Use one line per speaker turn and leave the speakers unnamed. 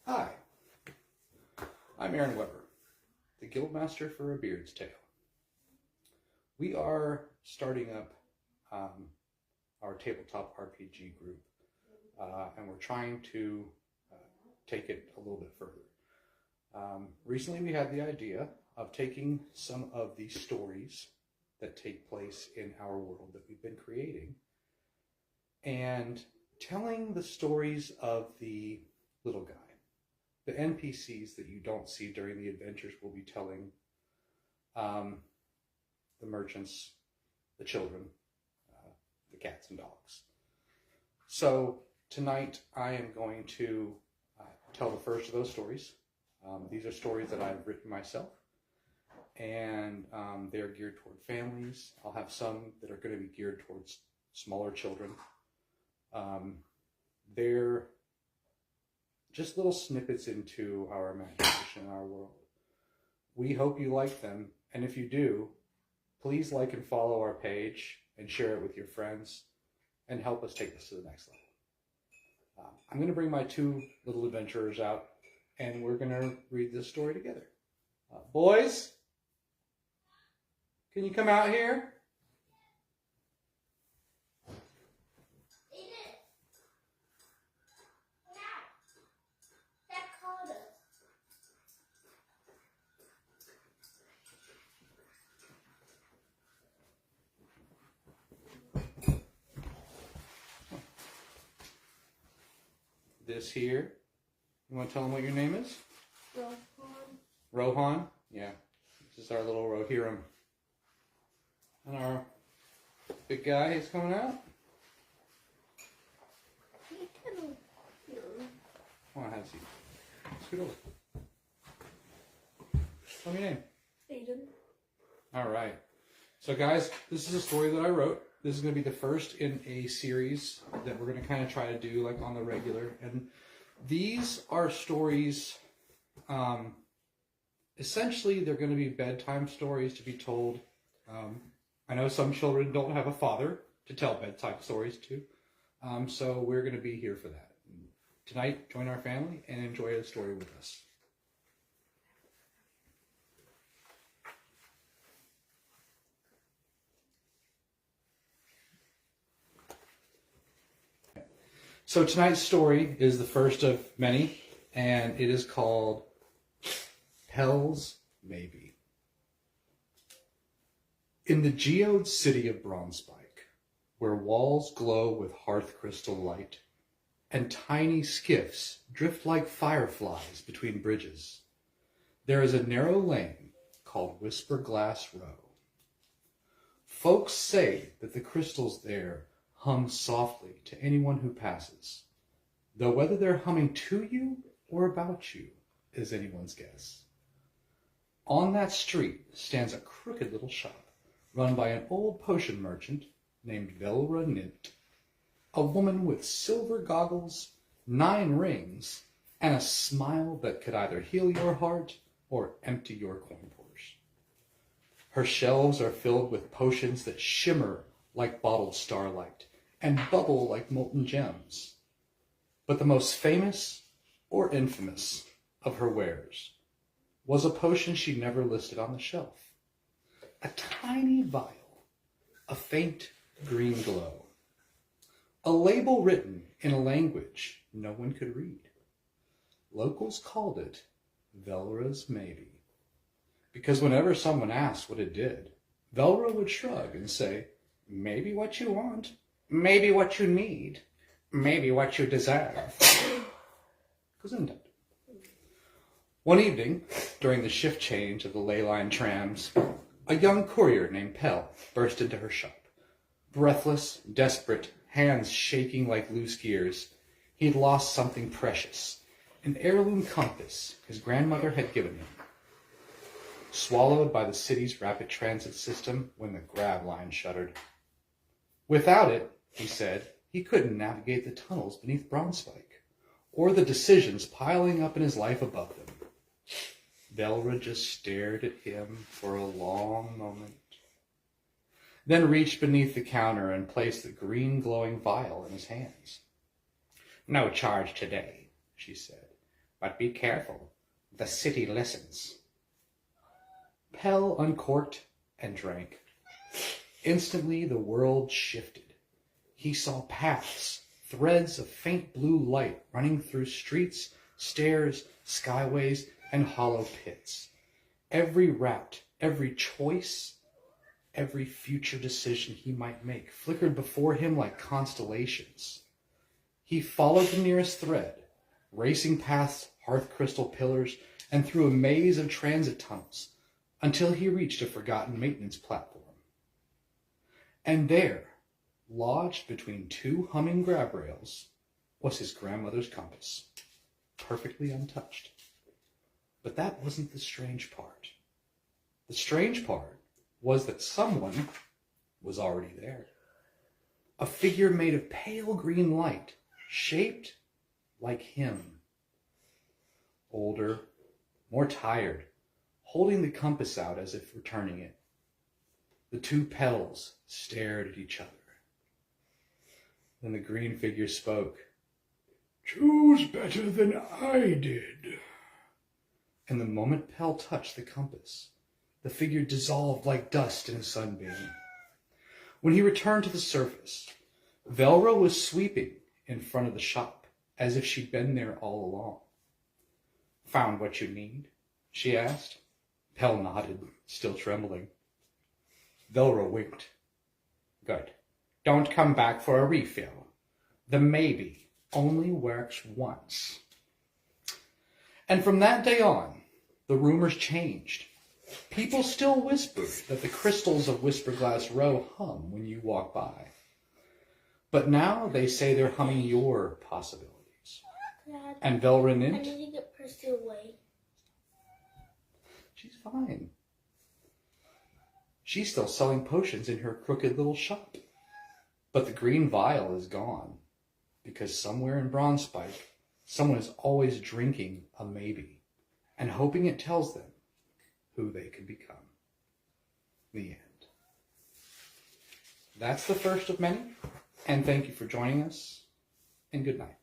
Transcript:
Hi, I'm Erin Weber, the Guildmaster for A Beard's Tale. We are starting up our tabletop RPG group, and we're trying to take it a little bit further. Recently we had the idea of taking some of the stories that take place in our world that we've been creating and telling the stories of the little guy. The NPCs that you don't see during the adventures will be telling the merchants, the children, the cats and dogs. So tonight I am going to tell the first of those stories. These are stories that I've written myself, and they're geared toward families. I'll have some that are going to be geared towards smaller children. They're just little snippets into our imagination and our world. We hope you like them, and if you do, please like and follow our page and share it with your friends and help us take this to the next level. I'm going to bring my two little adventurers out, and we're going to read this story together. Boys, can you come out here? This here, you want to tell them what your name is?
Rohan.
Rohan? Yeah. This is our little Rohirrim. And our big guy is coming out. Come on, have a seat. Scoot over. Tell me your name.
Aiden.
All right. So guys, this is a story that I wrote. This is going to be the first in a series that we're going to kind of try to do like on the regular. And these are stories, essentially they're going to be bedtime stories to be told. I know some children don't have a father to tell bedtime stories to. So we're going to be here for that. Tonight, join our family and enjoy a story with us. So tonight's story is the first of many, and it is called Pell's Maybe. In the geode city of Bronzespike, where walls glow with hearth crystal light, and tiny skiffs drift like fireflies between bridges, there is a narrow lane called Whisper Glass Row. Folks say that the crystals there hum softly to anyone who passes, though whether they're humming to you or about you is anyone's guess. On that street stands a crooked little shop run by an old potion merchant named Velra Nint, a woman with silver goggles, 9 rings, and a smile that could either heal your heart or empty your coin purse. Her shelves are filled with potions that shimmer like bottled starlight and bubble like molten gems. But the most famous or infamous of her wares was a potion she never listed on the shelf. A tiny vial, a faint green glow. A label written in a language no one could read. Locals called it Velra's Maybe, because whenever someone asked what it did, Velra would shrug and say, "Maybe what you want, maybe what you need, maybe what you deserve." Gesundheit. One evening, during the shift change of the ley line trams, a young courier named Pell burst into her shop. Breathless, desperate, hands shaking like loose gears, he had lost something precious, an heirloom compass his grandmother had given him. Swallowed by the city's rapid transit system when the grab line shuttered. Without it, he said, he couldn't navigate the tunnels beneath Bronzespike, or the decisions piling up in his life above them. Velra just stared at him for a long moment, then reached beneath the counter and placed the green glowing vial in his hands. "No charge today," she said. But be careful, the city listens. Pell uncorked and drank. Instantly the world shifted. He saw paths, threads of faint blue light running through streets, stairs, skyways, and hollow pits. Every route, every choice, every future decision he might make flickered before him like constellations. He followed the nearest thread, racing past hearth crystal pillars and through a maze of transit tunnels until he reached a forgotten maintenance platform. And there, lodged between two humming grab rails, was his grandmother's compass, perfectly untouched. But that wasn't the strange part. The strange part was that someone was already there. A figure made of pale green light, shaped like him. Older, more tired, holding the compass out as if returning it. The two Pells stared at each other. Then the green figure spoke. "Choose better than I did." And the moment Pell touched the compass, the figure dissolved like dust in a sunbeam. When he returned to the surface, Velra was sweeping in front of the shop, as if she'd been there all along. "Found what you need?" she asked. Pell nodded, still trembling. Velra winked. "Good. Don't come back for a refill. The maybe only works once." And from that day on, the rumors changed. People still whispered that the crystals of Whisperglass Row hum when you walk by. But now they say they're humming your possibilities.
Dad,
And Velra
I
Nint,
need to get Percy away.
she's fine. She's still selling potions in her crooked little shop. But the green vial is gone, because somewhere in Bronzespike, someone is always drinking a maybe and hoping it tells them who they can become. The end. That's the first of many, and thank you for joining us, and good night.